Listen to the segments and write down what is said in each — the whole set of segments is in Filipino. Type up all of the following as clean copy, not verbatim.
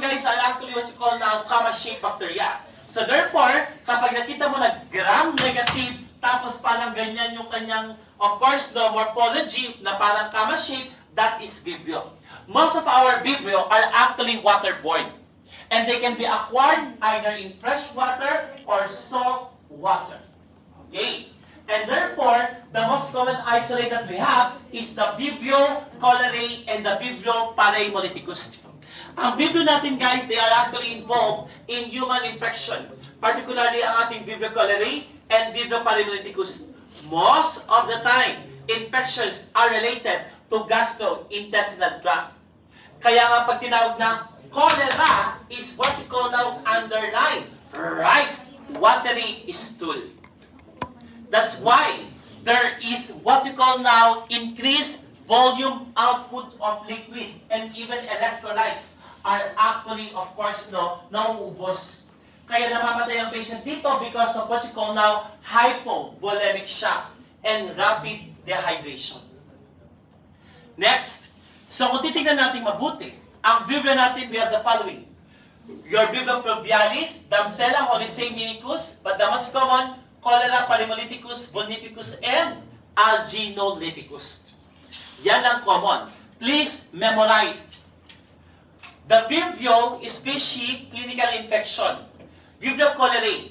Guys are actually what you call now gamma-shaped bacteria. So therefore, kapag nakita mo na gram-negative, tapos parang ganyan yung kanyang, of course, the morphology na parang gamma-shaped, that is Vibrio. Most of our Vibrio are actually waterborne. And they can be acquired either in fresh water or salt water. Okay? And therefore, the most common isolate that we have is the Vibrio cholerae and the Vibrio parahemolyticus. Ang Vibrio natin, guys, they are actually involved in human infection. Particularly ang ating Vibrio cholerae and Vibrio parahemolyticus. Most of the time, infections are related to gastrointestinal tract. Kaya nga pag tinawag na cholera is what you call now underlying rice watery stool. That's why there is what you call now increased volume output of liquid and even electrolytes are actually, of course, nauubos. Kaya namamatay ang patient dito because of what you call now hypovolemic shock and rapid dehydration. Next, so kung titignan natin mabuti, ang Vibrio natin, we have the following. Your Vibrio fluvialis, Damsella holiseminicus, but the most common, Cholera parahemolyticus, vulnificus, and alginolyticus. Yan ang common. Please memorize. The Vibrio species clinical infection. Vibrio cholerae.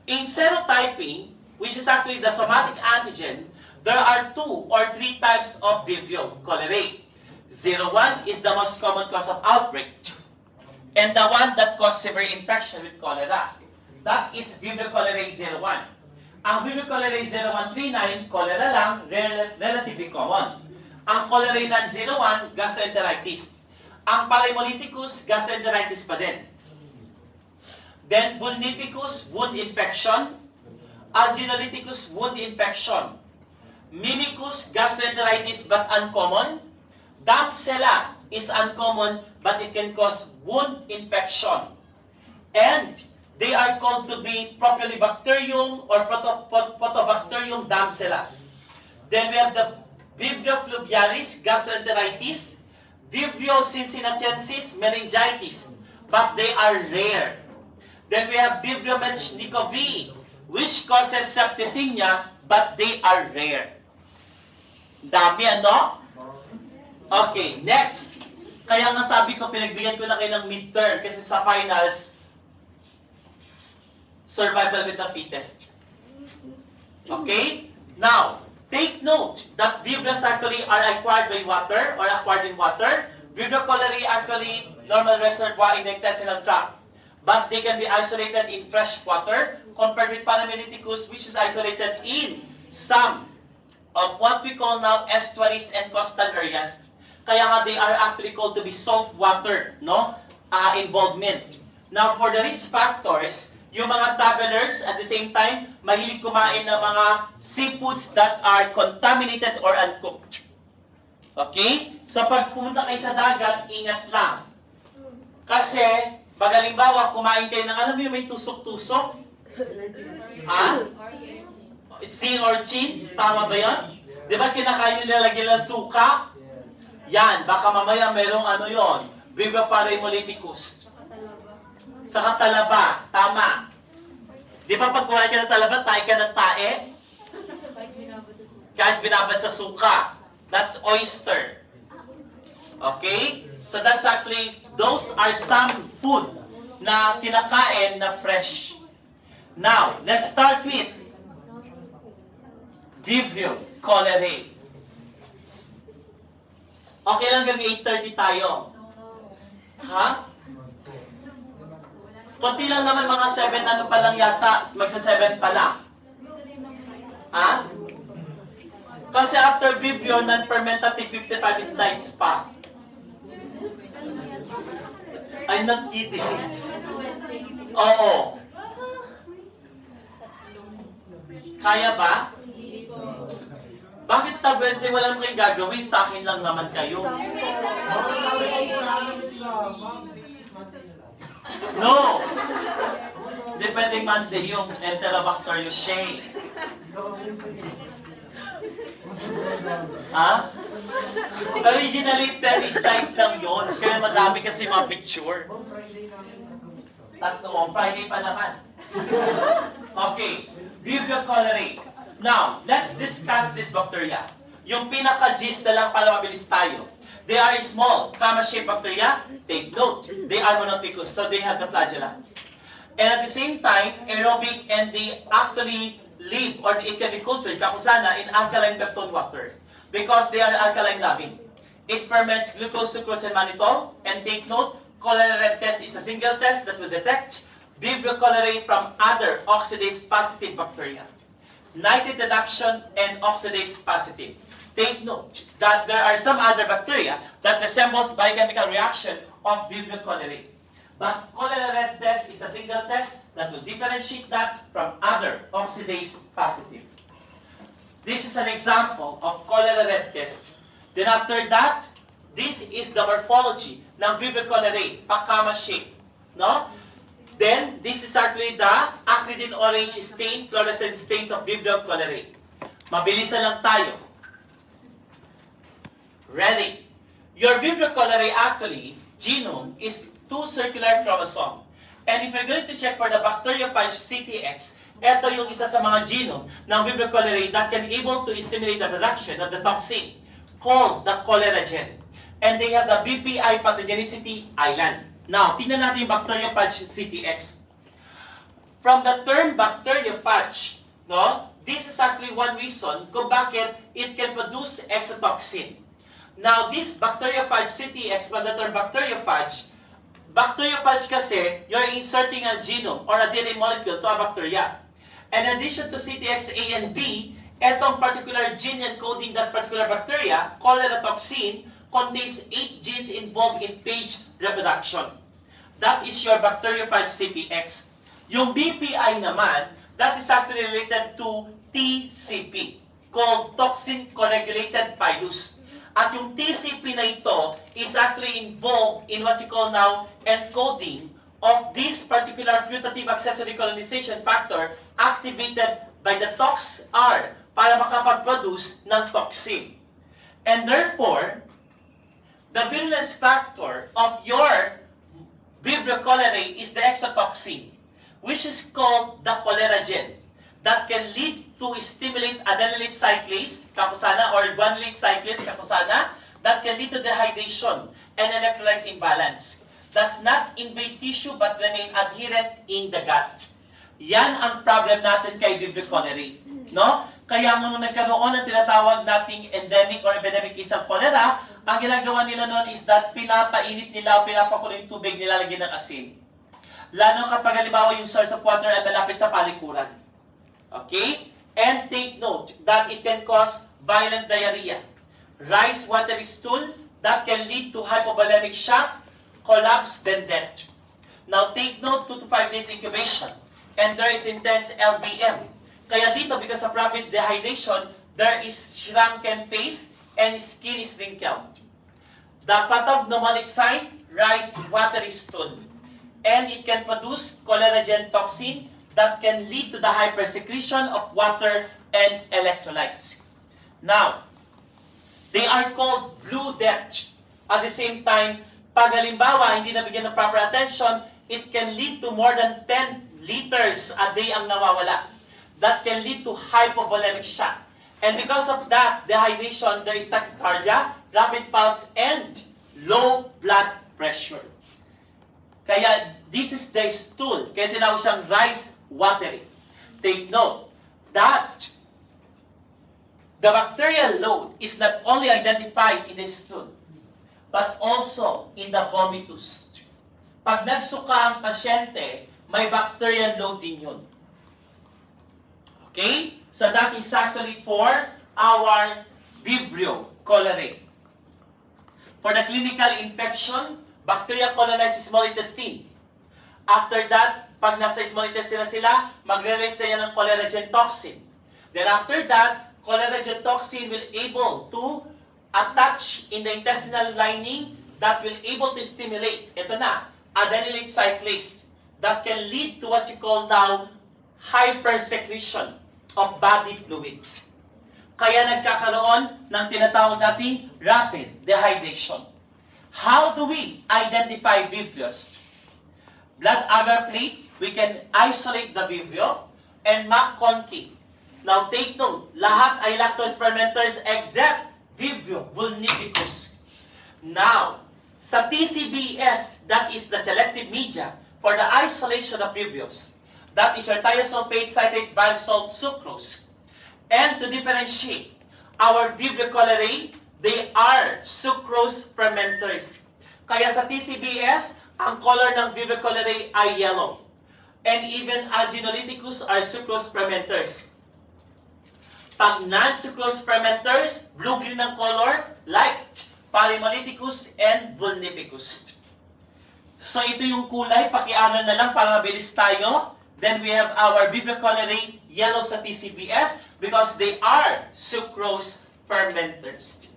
In serotyping, which is actually the somatic antigen, there are 2 or 3 types of Vibrio cholerae. 01 is the most common cause of outbreak. And the one that causes severe infection with cholera. That is Vibrio cholerae 01. Ang Vibrio cholerae 0139, cholera lang, relatively common. Ang cholerae non-01, gastroenteritis. Ang parahemolyticus, gastroenteritis pa din. Then vulnificus, wound infection. Alginolyticus, wound infection. Mimicus, gastroenteritis but uncommon. Damsella is uncommon but it can cause wound infection. And they are called to be Propionibacterium or Photobacterium damsella. Then we have the Vibrio fluvialis, gastroenteritis, Vibrio cincinnatiensis, meningitis, but they are rare. Then we have Vibrio menschnikovi, which causes septicemia, but they are rare. Dami ano? Okay, next. Kaya nga sabi ko, pinagbigyan ko na kayo ng midterm kasi sa finals, survival with the fittest. Okay? Now, take note that Vibrios actually are acquired by water or acquired in water. Vibrio cholerae actually normal reservoir in the intestinal tract. But they can be isolated in fresh water compared with parahemolyticus, which is isolated in some of what we call now estuaries and coastal areas. Kaya nga they are actually called to be salt water, involvement. Now, for the risk factors, yung mga travelers at the same time, mahilig kumain ng mga seafoods that are contaminated or uncooked. Okay? So, pag pumunta kayo sa dagat, ingat lang. Kasi, pag halimbawa, kumain kayo ng, alam mo yung may tusok-tusok? Sea urchins, tama ba yun? Di ba kinakain nila lagyan ng suka? Yan, baka mamaya merong yon, Vibrio parahemolyticus. Sa talaba, tama. Di ba pag kumain ka ng talaba, tae ka ng tae? Kahit binabad sa suka. That's oyster. Okay? So that's actually, those are some food na kinakain na fresh. Now, let's start with Vibrio cholerae. Okay lang hanggang 8:30 tayo. Ha? Kunti lang naman mga 7 ano pa lang yata, magsa 7 pa lang. Ha? Kasi after Vibrio, non-fermentative 55 slides pa. I'm not kidding. Oo. Kaya ba? Bakit sa Wednesday wala mo kayong gagawin? Sa akin lang naman kayo. No! Depending Monday yung Enterobacteriaceae. Ha? Originally, 10 slides lang yun. Kaya madami kasi mga picture. Tatlo, Friday pa naman. Okay, Vibrio cholerae. Now, let's discuss this bacteria. Yung pinaka-gist na lang para mabilis tayo. They are small, comma-shaped bacteria. Take note, they are monophysous, so they have the flagella. And at the same time, aerobic, and they actually live, or it can be cultured, kakusana, in alkaline peptone water. Because they are alkaline loving. It ferments glucose, sucrose, and mannitol. And take note, cholera red test is a single test that will detect Vibrio cholerae from other oxidase-positive bacteria. Nitrate reduction and oxidase-positive. Take note that there are some other bacteria that resembles biochemical reaction of Vibrio cholerae. But cholera red test is a single test that will differentiate that from other oxidase-positive. This is an example of cholera red test. Then after that, this is the morphology ng Vibrio cholerae, pakama shape. No? Then, this is actually the acridine orange stain, fluorescent stains of Vibrio cholerae. Mabilisan lang tayo. Ready? Your Vibrio cholerae actually, genome is 2 circular chromosome. And if you're going to check for the bacteriophage CTX, ito yung isa sa mga genome ng Vibrio cholerae that can able to stimulate the production of the toxin called the cholera gen. And they have the BPI pathogenicity island. Now, tingnan natin yung bacteriophage CTX. From the term bacteriophage, no, this is actually one reason kung bakit it can produce exotoxin. Now, this bacteriophage CTX, from the term bacteriophage kasi, you're inserting a genome or a DNA molecule to a bacteria. And in addition to CTX A and B, etong particular gene encoding that particular bacteria, cholera toxin, contains 8 genes involved in phage reproduction. That is your bacteriophage CTX. Yung BPI naman, that is actually related to TCP, called toxin coagulated pilus. At yung TCP na ito is actually involved in what you call now encoding of this particular putative accessory colonization factor activated by the TOXR para makapag-produce ng toxin. And therefore, the virulence factor of your Vibrio cholerae is the exotoxin, which is called the cholera gen, that can lead to stimulate adenylate cyclase, kapusana, or guanylate cyclase, kapusana, that can lead to dehydration and electrolyte imbalance. Does not invade tissue but remain adherent in the gut. Yan ang problem natin kay Vibrio cholerae. No? Kaya nung nagkaroon ng tinatawag nating endemic or epidemic case ng cholera, ang ginagawa nila noon is that pinapainit nila o pinapakulo yung tubig, nilalagyan ng asin. Lalo kapag halimbawa yung source of water ay malapit sa palikuran. Okay? And take note that it can cause violent diarrhea, rise watery stool that can lead to hypovolemic shock, collapse, then death. Now take note, 2 to 5 days incubation, and there is intense LBM. Kaya dito, because of rapid dehydration, there is shrunken face and skin is wrinkled. The pathognomonic sign, rise watery stool. And it can produce choleragen toxin that can lead to the hypersecretion of water and electrolytes. Now, they are called blue death. At the same time, pag halimbawa hindi nabigyan ng proper attention, it can lead to more than 10 liters a day ang nawawala. That can lead to hypovolemic shock. And because of that, dehydration, there is tachycardia, rapid pulse, and low blood pressure. Kaya, this is the stool. Kaya tinawag siyang rise watery. Take note that the bacterial load is not only identified in the stool, but also in the vomitus. Pag nagsuka ang pasyente, may bacterial load din yun. Okay? So that is actually for our Vibrio cholerae. For the clinical infection, bacteria colonize small intestine. After that, pag nasa small intestine na sila, magre-release na yan ng choleragen toxin. Then after that, choleragen toxin will able to attach in the intestinal lining that will able to stimulate, ito na, adenylate cyclase that can lead to what you call now hypersecretion of body fluids. Kaya nagkakaroon ng tinatawag nating rapid dehydration. How do we identify Vibrios? blood agar plate, we can isolate the Vibrio and McConkey. Now take note, lahat ay lactose fermenters except Vibrio vulnificus. Now, sa TCBS, that is the selective media for the isolation of Vibrios. That is your thiosulfate citrate bile salt sucrose. And to differentiate our Vibrio cholerae, they are sucrose fermenters. Kaya sa TCBS, ang color ng Vibrio cholerae ay yellow. And even Acinonychus are sucrose fermenters. Pag non-sucrose fermenters, blue-green ang color, like Palaemolyticus and Vulnificus. So ito yung kulay, pakialam na lang para mabilis tayo. Then we have our Vibrio cholerae, yellow sa TCBS because they are sucrose fermenters.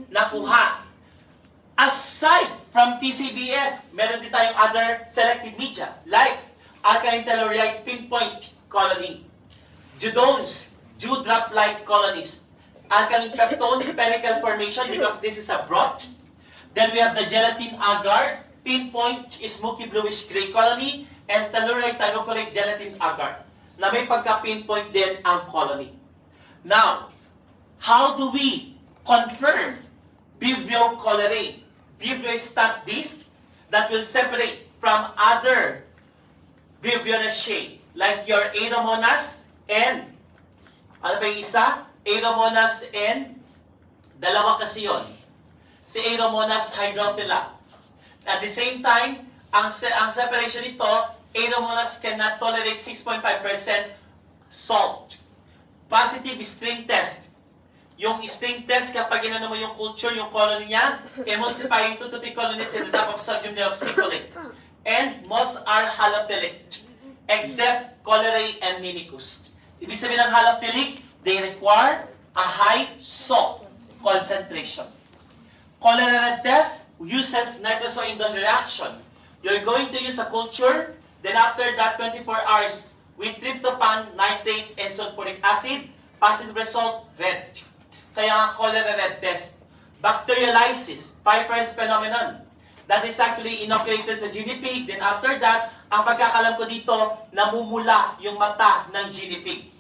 Nakuha. Aside from TCBS, meron din tayong other selective media like alkaline telluride pinpoint colony, Judones, dewdrop-like colonies, alkaline peptone pelical formation because this is a broth. Then we have the gelatin agar, pinpoint smoky bluish gray colony, and telluride thymocolate gelatin agar na may pagka-pinpoint din ang colony. Now, how do we confirm Vibrio cholerae? Vibrio stat disc that will separate from other Vibrionaceae like your Aeromonas and ano ba yung isa? Aeromonas and dalawa kasi yun. Si Aeromonas hydrophila. At the same time, ang separation nito, Aeromonas cannot tolerate 6.5% salt. Positive string test. Yung string test, kapag inano mo yung culture, yung colony niya, emulsifying 2 to 3 colonies in the top of sodium deoxycholate. And most are halophilic, except cholerae and minicus. Ibig sabihin ng halophilic, they require a high salt concentration. Cholera test uses nitrosoindole reaction. You're going to use a culture, then after that 24 hours, with tryptophan, nitrate, and sulfuric acid, positive result, red. Kaya nga cholera red test. Bacterialysis, Pfeiffer's phenomenon. That is actually inoculated sa guinea pig. Then after that, ang pagkakalam ko dito, namumula yung mata ng guinea pig.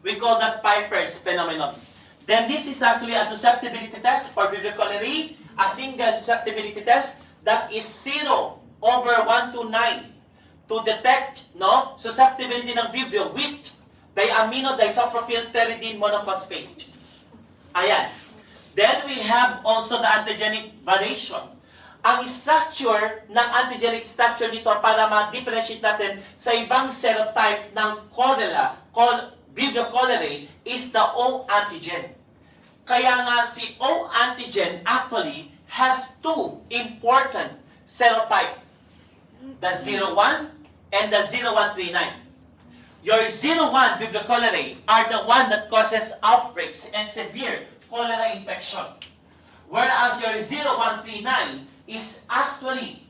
We call that Pfeiffer's phenomenon. Then this is actually a susceptibility test for Vibrio cholerae, a single susceptibility test that is 0/129 to detect susceptibility ng Vibrio with diaminodisopropylpteridine monophosphate. Ayan. Then we have also the antigenic variation. Ang structure ng antigenic structure dito para ma-differentiate natin sa ibang serotype ng Vibrio cholerae is the O antigen. Kaya nga si O antigen actually has two important serotype, the 01 and the 0139. Your 01 Vibrio cholerae are the one that causes outbreaks and severe cholera infection. Whereas your 0139 is actually,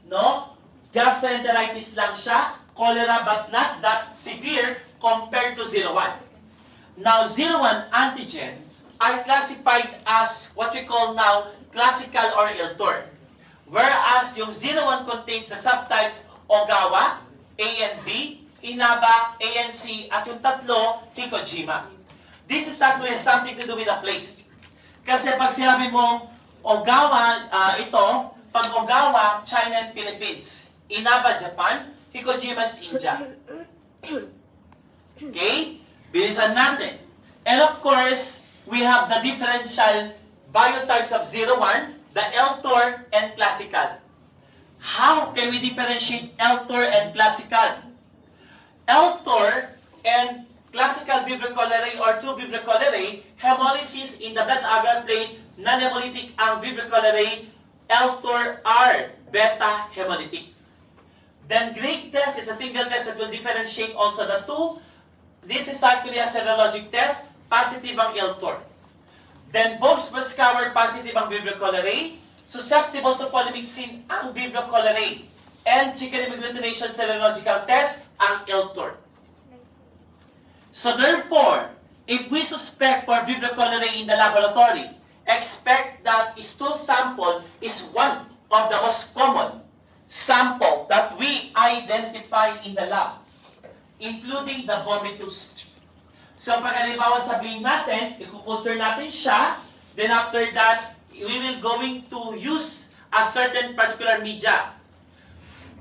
gastroenteritis lang siya, cholera but not that severe compared to 01. Now, 01 antigen are classified as what we call now classical or ILTOR. Whereas yung 01 contains the subtypes Ogawa, A and B, Inaba, ANC, at yung tatlo, Hikojima. This is actually something to do with the place. Kasi pag sinabi mong Ogawa, pag Ogawa, China and Philippines. Inaba, Japan. Hikojima is India. Okay? Bilisan natin. And of course, we have the differential biotypes of 01, the LTOR and classical. How can we differentiate LTOR and classical? LTOR and classical Vibrio cholerae or true Vibrio cholerae, hemolysis in the blood agar plate, non-hemolytic ang Vibrio cholerae, LTOR are beta hemolytic. Then Greek test is a single test that will differentiate also the two. This is actually a serologic test, positive ang LTOR. Then Box-Boscauer, positive ang Vibrio cholerae, susceptible to polymyxin ang Vibrio cholerae, and chicken agglutination serological test ang LTOR. So therefore, if we suspect for Vibrio cholerae in the laboratory, expect that stool sample is one of the most common sample that we identify in the lab, including the vomitus. So pag halimbawa sabihin natin, i-culture natin siya, then after that, we will going to use a certain particular media.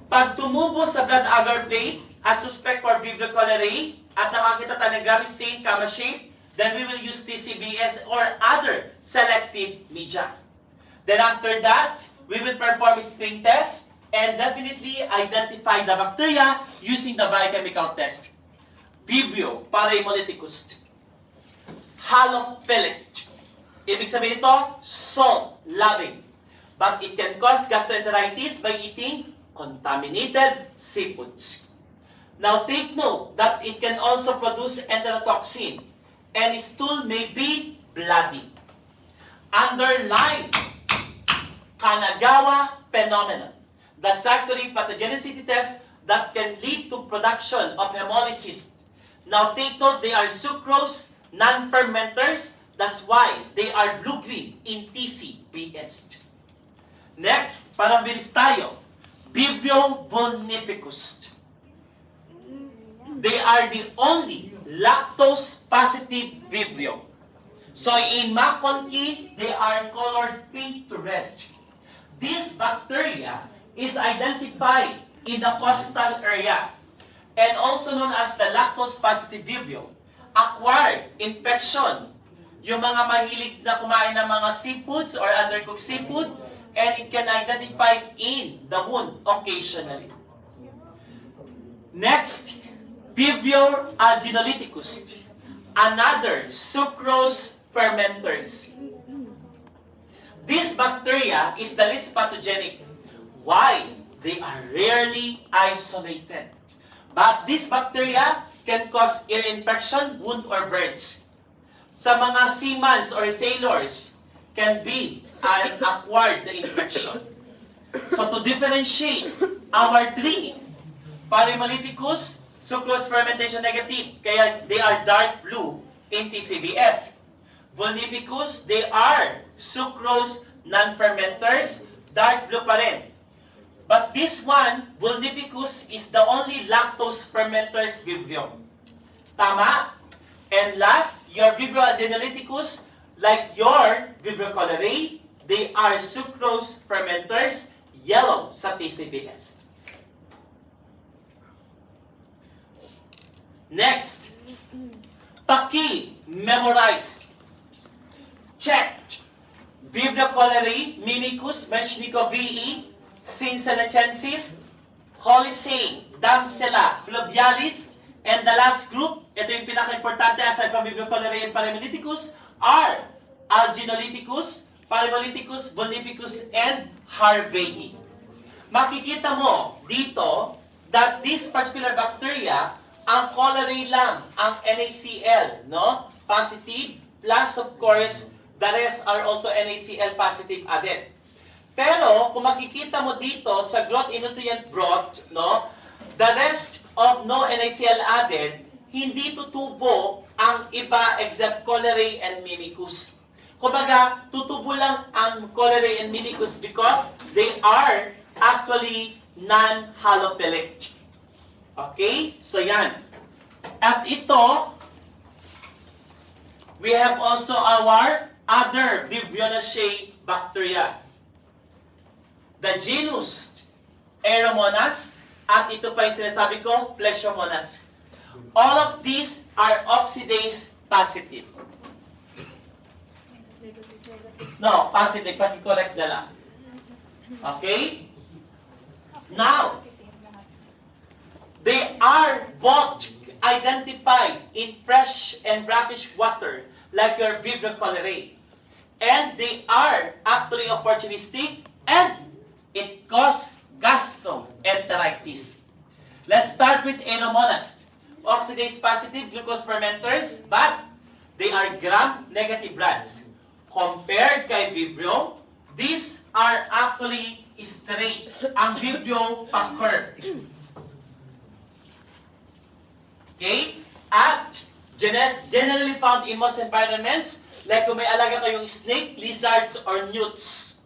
Pag tumubo sa blood agar plate at suspect for Vibrio cholerae at nakakita tayo ng Grammy stain, gamma shape, then we will use TCBS or other selective media. Then after that, we will perform string test and definitely identify the bacteria using the biochemical test. Vibrio parahemolyticus, halophilic. Ibig sabihin ito, salt-loving. But it can cause gastroenteritis by eating contaminated seafoods. Now take note that it can also produce enterotoxin and stool may be bloody. Underline Kanagawa phenomenon. That's actually pathogenicity test that can lead to production of hemolysis. Now take note, they are sucrose, non-fermenters. That's why they are blue-green in TCBS. Next, para bilis tayo, Vibrio vulnificus. They are the only lactose-positive Vibrio. So in McConkie, they are colored pink to red. This bacteria is identified in the coastal area and also known as the lactose-positive Vibrio. Acquired infection, yung mga mahilig na kumain ng mga seafoods or undercooked seafood, and it can identify in the wound occasionally. Next, Vibrio adenolithecus, another sucrose fermenters. This bacteria is the least pathogenic. Why? They are rarely isolated. But this bacteria can cause ear infection, wound, or burns. Sa mga seamen or sailors, can be acquired the infection. So to differentiate our three, parahemolyticus, sucrose fermentation negative, kaya they are dark blue in TCBS. Vulnificus, they are sucrose non-fermenters, dark blue pa rin. But this one, Vulnificus, is the only lactose fermenters Vibrio. Tama? And last, your Vibrio adenolithecus, like your Vibrio cholerae, they are sucrose fermenters, yellow sa TCBS. Next, paki-memorized. Checked. Vibrio cholerae, Mimicus, Menschnikow VE, Cincinnatiensis, Holisane, Damsela, Fluvialis, and the last group, ito yung pinaka-importante aside from Vibrio cholerae and parahemolyticus, are Agenolithecus, Parahemolyticus, Vulnificus, and Harvey. Makikita mo dito that this particular bacteria, ang cholerae lang, ang NaCl, no? Positive, plus of course, the rest are also NaCl positive added. Pero, kung makikita mo dito sa growth in nutrient broth, no? The rest of no NaCl added, hindi tutubo ang iba except cholerae and Mimicus. Kumbaga, tutubo lang ang cholerae and Mimicus because they are actually non-halophilic. Okay? So yan. At ito, we have also our other Vibrionoceae bacteria. The genus Aeromonas, at ito pa yung sinasabi ko, Plesiomonas. All of these are oxidase positive. No, positive, pati-correct na lang. Okay? Now, they are both identified in fresh and brackish water like your Vibrio cholerae. And they are actually opportunistic and it causes gastroenteritis. Let's start with Aeromonas. Oxidase positive glucose fermenters, but they are gram-negative brands. Compared kay Vibrio, these are actually straight. Ang Vibrio pa-curved. Okay? At generally found in most environments, like kung may alaga kayong snake, lizards, or newts.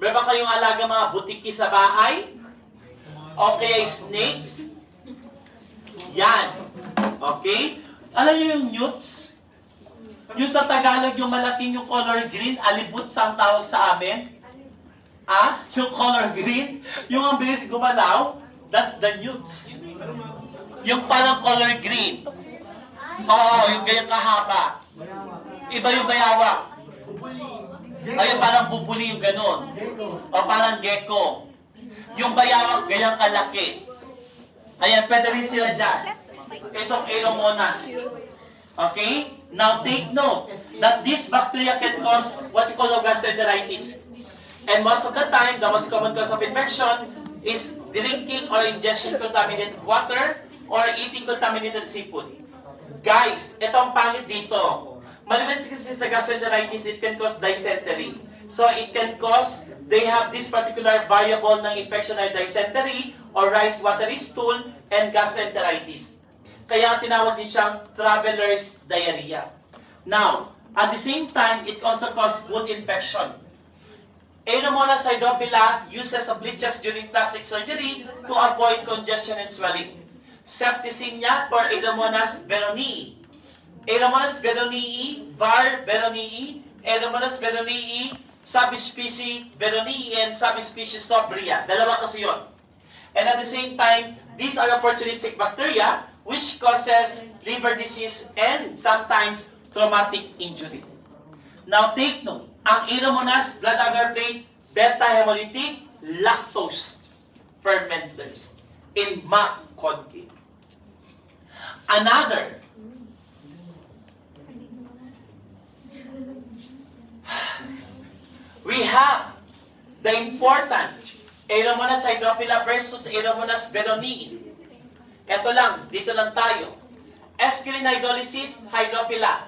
Meron ba kayong alaga mga butiki sa bahay? O kaya snakes. Yan. Okay? Alam niyo yung newts? Yung sa Tagalog, yung malaking yung color green, alibut sa ang tawag sa amin. Ah? Yung color green? Yung ang bilis gumalaw? That's the newts. Yung parang color green. Oo, yung ganyan kahaba. Iba yung bayawak. Ay, parang bubuli yung ganun. O parang gecko. Yung bayawak, ganyang kalaki. Ayan, pwede rin sila dyan. Itong Aeromonas. Okay? Now take note that this bacteria can cause what you call gastroenteritis. And most of the time, the most common cause of infection is drinking or ingestion contaminated water or eating contaminated seafood. Guys, ito ang pangit dito. Maliban kasi sa gastroenteritis, it can cause dysentery. So it can cause, they have this particular variable ng infection ay dysentery or rice watery stool and gastroenteritis. Kaya tinawag din siyang traveler's diarrhea. Now, at the same time, it also causes wound infection. Aeromonas hydrophila uses of leeches during plastic surgery to avoid congestion and swelling. Septicemia for Aeromonas veronii. Aeromonas veronii, var. veronii, Aeromonas veronii, subspecies veronii, and subspecies sobria. Dalawa kasi yun. And at the same time, these are opportunistic bacteria which causes liver disease and sometimes traumatic injury. Now take note, ang Aeromonas blood agar plate, beta-hemolytic, lactose fermenters in MAC conjugate. Another, we have the important Aeromonas hydrophila versus Aeromonas veronii. Ito lang, dito lang tayo. Esculin hydrolysis, hydrophila.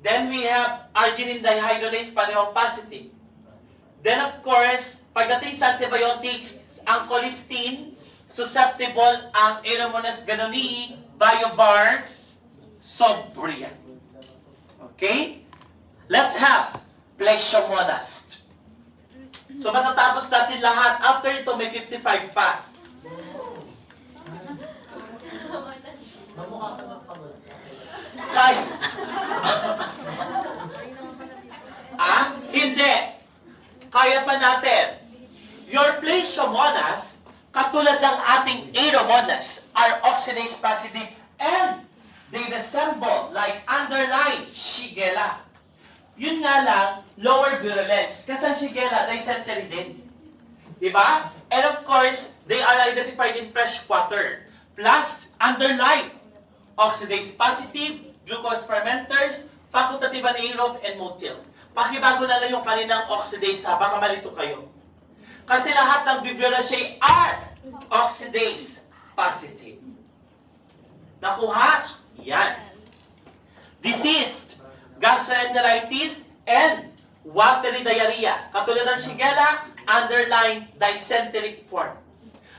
Then we have arginine dihydrolase, parehong positive. Then of course, pagdating sa antibiotics, ang colistin, susceptible ang Aeromonas veronii, BioVar, Sobria. Okay? Let's have Pleishmonas. So matatapos natin lahat. After ito, may 55 pa. Kaya. Hindi. Kaya pa natin. Your Pleishmonas, katulad ng ating Aeromonas, are oxidase positive and they resemble like underlying Shigella. Yun nga lang, lower virulence. Kasi ang Shigella, dysentery din. Diba? And of course, they are identified in fresh water. Plus, underlying oxidase positive, glucose fermenters, facultative anaerobe, and motil. Pakibago na lang yung kaninang oxidase ha, baka malito kayo. Kasi lahat ng Viverraceae are oxidase positive. Nakuha? Yan. Deceased, gastroenteritis, and watery diarrhea. Katulad ng Shigella, underlying dysenteric form.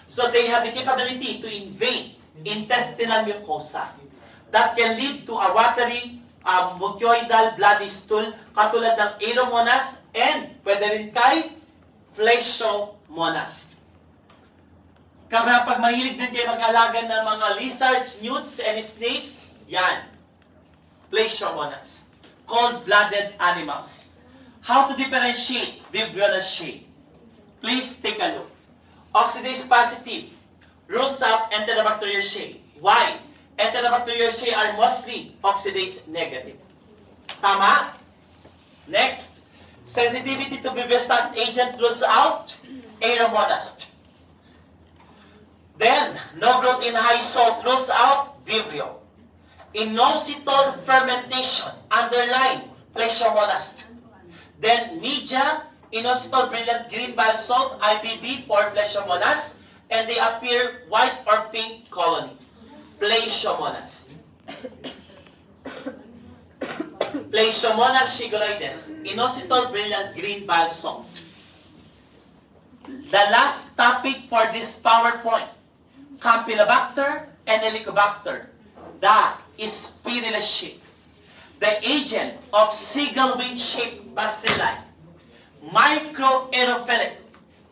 So they have the capability to invade intestinal mucosa that can lead to a watery mucoidal bloody stool katulad ng Aeromonas and pwede rin kay Pleishmonas. Kapag mahilig din kayo mag-alaga ng mga lizards, newts, and snakes, yan. Pleishmonas. Cold-blooded animals. How to differentiate Viverraceae? Please take a look. Oxidase positive rules out Enterobacteriaceae. Why? Enterobacteriaceae are mostly oxidase negative. Tama? Next. Sensitivity to vivistant agent rules out Aeromonas. Then, no growth in high salt rules out Vibrio. Inositol fermentation, underline Pleishmonas. Then, media, inositol brilliant green bile salt, IBB for Pleishmonas, and they appear white or pink colony. Pleishmonas. Pleishmonas shigeloides, inositol brilliant green bile salt. The last topic for this PowerPoint, Campylobacter and Helicobacter, the Spirillous-shaped, the agent of seagull wing-shaped bacilli, microaerophilic,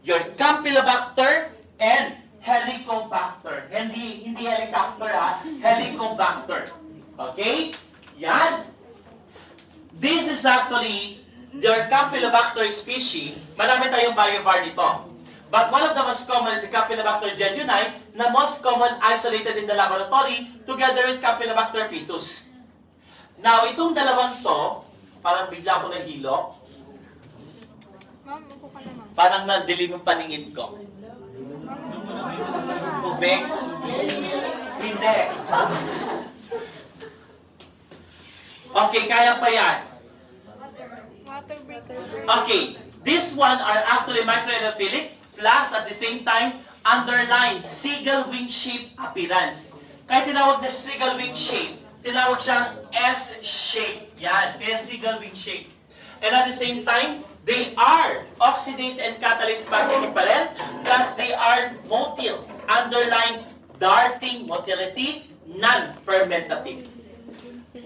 your Campylobacter and Helicobacter. Hindi helicopter ha, Helicobacter. Okay? Yan. This is actually their Campylobacter species. Marami tayong biovar dito. But one of the most common is the Campylobacter jejuni, na most common isolated in the laboratory together with Campylobacter fetus. Now, itong dalawang to, parang bigla ko nahilo. Ma'am, upo ka naman. Parang nadilim yung paningin ko. Tubig? Hindi. Okay, kaya pa yan. Water breaker. Okay, this one are actually microaerophilic plus at the same time underlined seagull wing shape appearance. Kaya tinawag na seagull wing shape, tinawag siyang S-shape. Yan, kaya seagull wing shape. And at the same time, they are oxidase and catalase positive pa rin, plus they are motile, underlined darting motility, non-fermentative.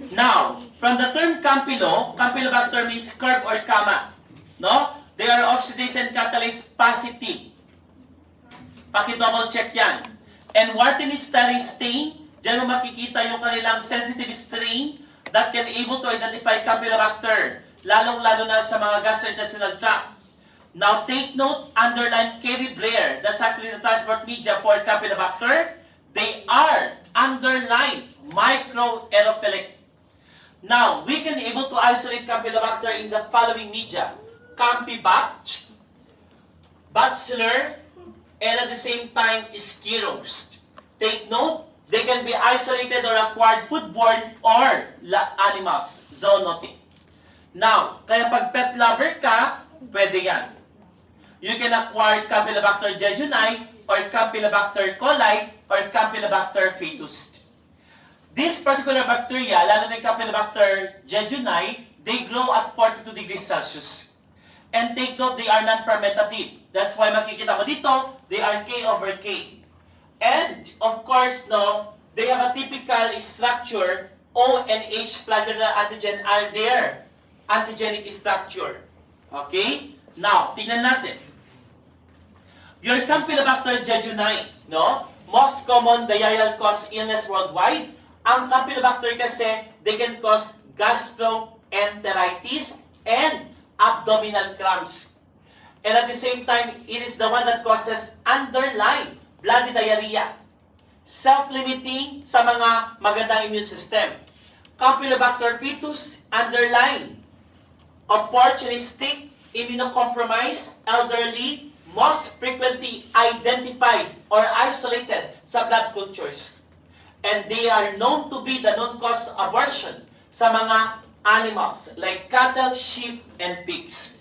Now, from the term Campylobacter means curve or kama. No? They are oxidase and catalase positive. Paki-double check yan. And Warthin-Starry stain, dyan mo makikita yung kanilang sensitive strain that can able to identify Campylobacter, lalong-lalo na sa mga gastrointestinal tract. Now, take note, underline Kerry Blair, that's actually the transport media for Campylobacter. They are underlined microaerophilic. Now, we can able to isolate Campylobacter in the following media. Campibact, Bachelor, and at the same time, Skyros. Take note, they can be isolated or acquired foodborne or animals, zoonotic. Now, kaya pag pet lover ka, pwede yan. You can acquire Campylobacter jejuni or Campylobacter coli or Campylobacter fetus. This particular bacteria, lalo na yung Campylobacter jejuni, they grow at 42 degrees Celsius. And take note, they are non-fermentative. That's why makikita mo dito, they are K over K. And, of course, no, they have a typical structure, O and H flagellar antigen are their antigenic structure. Okay? Now, tingnan natin. Your Campylobacter jejuni, no? Most common diarrheal cause illness worldwide. Ang Campylobacter kasi, they can cause gastroenteritis and abdominal cramps. And at the same time, it is the one that causes underlying bloody diarrhea. Self-limiting sa mga magandang immune system. Campylobacter fetus, underlying opportunistic, immunocompromised, elderly, most frequently identified or isolated sa blood cultures. And they are known to be the known cause of abortion sa mga animals like cattle, sheep, and pigs.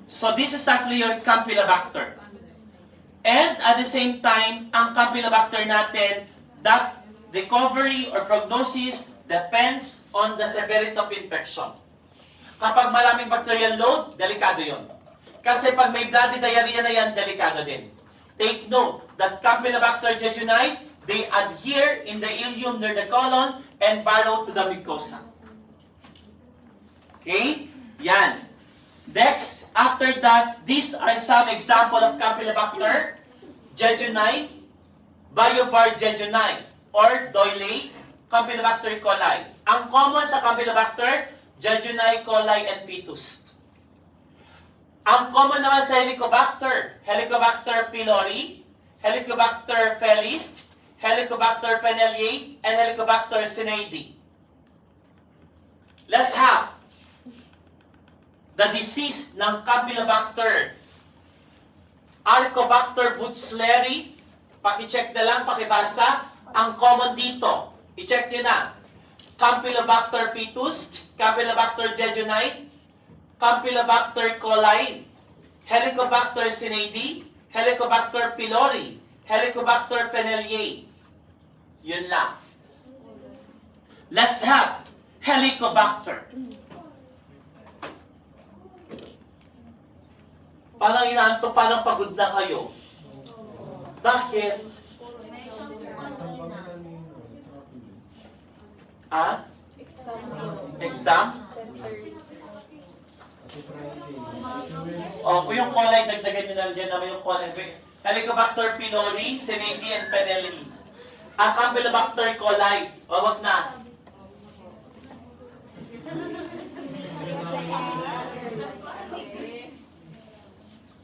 So this is actually your Campylobacter. And at the same time, ang Campylobacter natin, that recovery or prognosis depends on the severity of infection. Kapag maraming bacterial load, delikado yon. Kasi pag may bloody diarrhea na yan, delikado din. Take note that Campylobacter jejuni, they adhere in the ileum near the colon and burrow to the mucosa. Okay? Yan. Next, after that, these are some example of Campylobacter jejuni, Biovar jejuni, or Doyle, Campylobacter coli. Ang common sa Campylobacter, jejuni, coli, and fetus. Ang common naman sa Helicobacter, Helicobacter pylori, Helicobacter felis, Helicobacter fennelii, and Helicobacter sineidi. Let's have the disease ng Campylobacter. Arcobacter butzleri, pakicheck na lang, pakibasa. Ang common dito, i-check nyo na. Campylobacter fetus, Campylobacter jejuni, Campylobacter coli, Helicobacter sineidi, Helicobacter pylori, Helicobacter fennelii. Yun lang. Let's have Helicobacter. Parang inaanto, parang pagod na kayo. Bakit? Ah? Exam? O, kung yung coli, dagdagan nyo na dyan naman yung coli. Helicobacter pylori, Serratia, and Phenelini. Ang Campylobacter coli, wag na.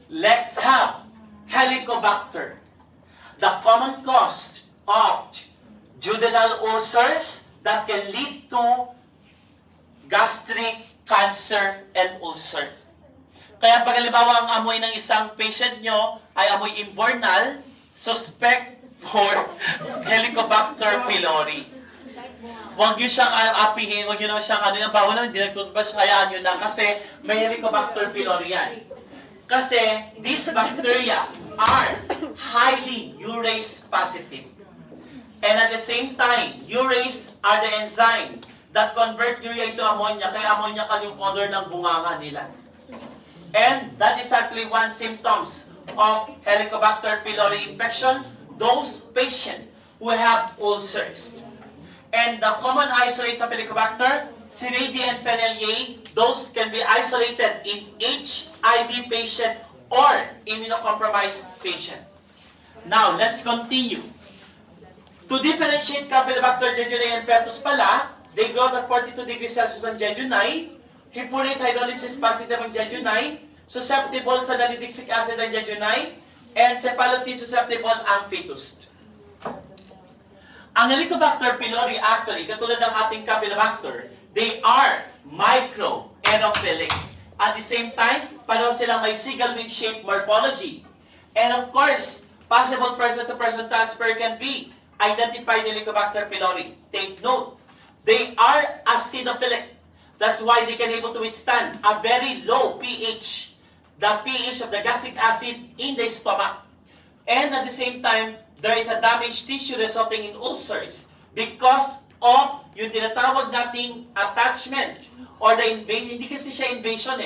Let's have Helicobacter. The common cause of duodenal ulcers that can lead to gastric cancer and ulcer. Kaya pag halimbawa ang amoy ng isang patient nyo ay amoy imbornal, suspect for Helicobacter pylori. Huwag nyo siyang apihin, huwag nyo naman siyang yung baho naman, hindi nagtutbrush, hayaan nyo na kasi may Helicobacter pylori yan. Kasi these bacteria are highly urease positive. And at the same time, urease are the enzyme that convert urea into ammonia, kaya ammonia yung odor ng bunganga nila. And that is actually one symptoms of Helicobacter pylori infection, those patients who have ulcers. And the common isolates of Helicobacter, Serratia and Phenelini, those can be isolated in HIV patient or immunocompromised patient. Now, let's continue. To differentiate Campylobacter jejuni and fetus pala, they grow at 42 degrees Celsius ang jejuni, hipurate hydrolysis positive ang jejuni, susceptible sa nalidixic acid ang jejuni, and cephalotes susceptible ang fetus. Ang Helicobacter pylori actually, katulad ng ating Campylobacter, they are microaerophilic. At the same time, pareho silang may seagull wing shape morphology. And of course, possible person-to-person transfer can be identified in Helicobacter pylori. Take note, they are acidophilic. That's why they can able to withstand a very low pH, the pH of the gastric acid in the stomach. And at the same time, there is a damaged tissue resulting in ulcers because of yung tinatawag nating attachment or the invasion. Hindi kasi siya invasion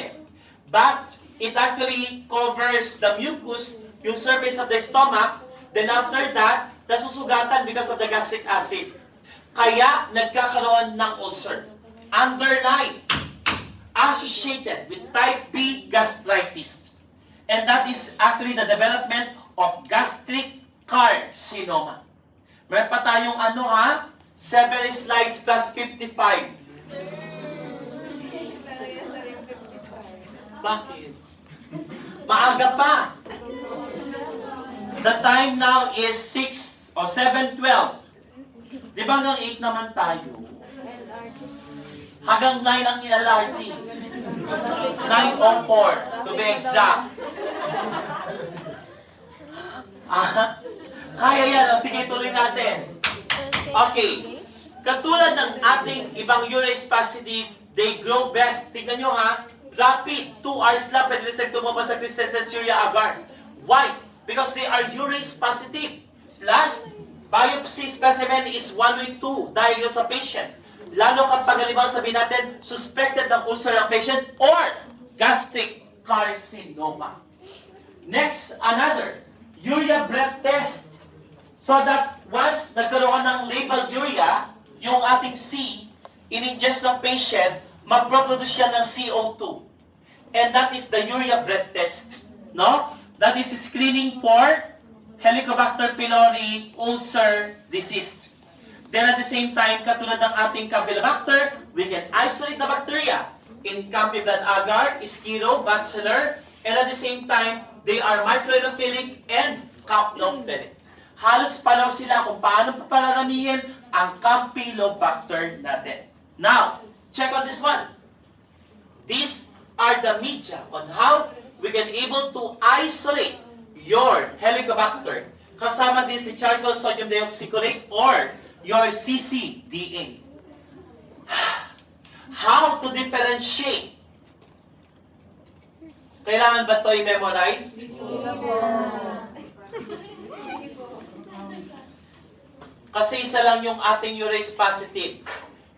but it actually covers the mucus, yung surface of the stomach. Then after that, nasusugatan because of the gastric acid. Kaya nagkakaroon ng ulcer. Underlying, associated with type B gastritis. And that is actually the development of gastric carcinoma. Meron pa tayong 7 slides plus 55. Bakit? Maaga pa. The time now is 6 or 7:12. Di ba hanggang 8 naman tayo? Hanggang 9 ang LRT. 9:04 to be exact. Kaya yan. Sige, tuloy natin. Okay. Katulad ng ating ibang urease positive, they grow best. Tingnan nyo rapid. 2 hours lang, pwede rin tumabas sa Cristaceria agar. Why? Because they are urease positive. Plus, biopsy specimen is 1 week 2, diagnose sa patient. Lalo kapag halimbawa sabihin natin, suspected ng ulcer ng patient or gastric carcinoma. Next, another, urea breath test. So that once nagkaroon ng labeled urea, yung ating C, in-ingest ng patient, mag-produce siya ng CO2. And that is the urea breath test. No? That is screening for Helicobacter pylori ulcer disease. Then at the same time, katulad ng ating Campylobacter, we can isolate the bacteria in Campylobacter agar, Ischiro, Bacillus, and at the same time, they are microaerophilic and capnophilic. Halos pareho sila kung paano paparamihin ang Campylobacter natin. Now, check on this one. These are the media on how we can able to isolate your Helicobacter. Kasama din si charcoal sodium deoxycholate or your CCDA. How to differentiate? Kailangan ba ito i-memorized? Kasi isa lang yung ating urease positive,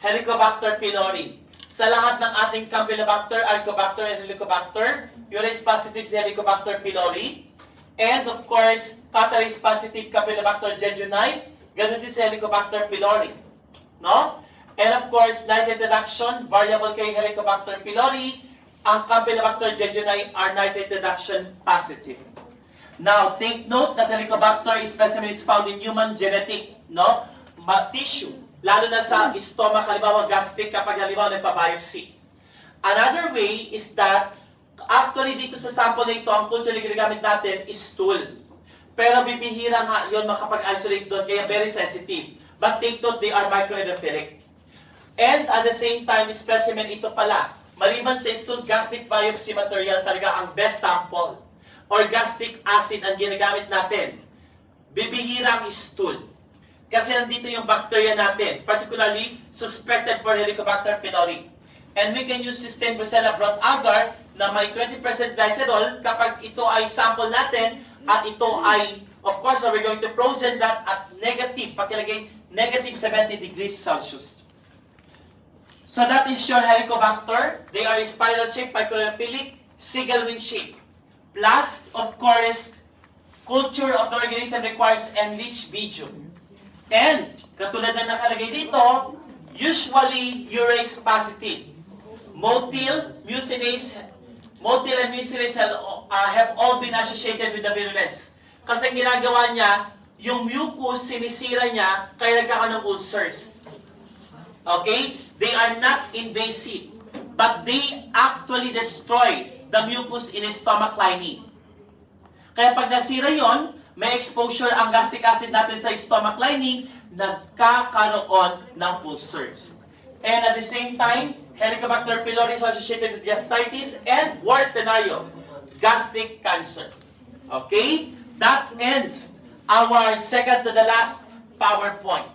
Helicobacter pylori. Sa lahat ng ating Campylobacter, Archobacter, and Helicobacter, urease positive si Helicobacter pylori. And of course, catalase positive Campylobacter jejuni, ganun din si Helicobacter pylori. No? And of course, nitrate reduction, variable kay Helicobacter pylori, ang Campylobacter jejuni are nitrate reduction positive. Now, take note that Helicobacter specimen is found in human genetic, no? Tissue, lalo na sa stomach, halimbawa gastric kapag halimbawa nagpa-biopsy. Another way is that actually dito sa sample na ito, ang culturally ginagamit natin is stool. Pero bibihira nga yun makapag-isolate doon, kaya very sensitive. But take note, they are microhydrophilic. And at the same time, specimen ito pala. Maliban sa stool, gastric biopsy material talaga ang best sample. Or gastric acid ang ginagamit natin. Bibihira ang stool. Kasi nandito yung bacteria natin, particularly suspected for Helicobacter pylori. And we can use system Brucella broth agar na may 20% glycerol kapag ito ay sample natin at ito ay, of course, we're going to frozen that at negative, pakilagay negative 70 degrees Celsius. So that is your Helicobacter. They are spiral shape, microphilic, seagull wing shape. Plus, of course, culture of the organism requires enriched medium. And, katulad na nakalagay dito, usually urase positive. Motil, mucinase, motil and mucinase have all been associated with the virulence. Kasi ginagawa niya, yung mucus, sinisira niya, kaya nagkakaroon ng ulcers. Okay? They are not invasive, but they actually destroy the mucus in the stomach lining. Kaya pag nasira yon, may exposure ang gastric acid natin sa stomach lining, nagkakaroon ng ulcers. And at the same time, Helicobacter pylori is associated with gastritis and worst scenario, gastric cancer. Okay? That ends our second to the last PowerPoint.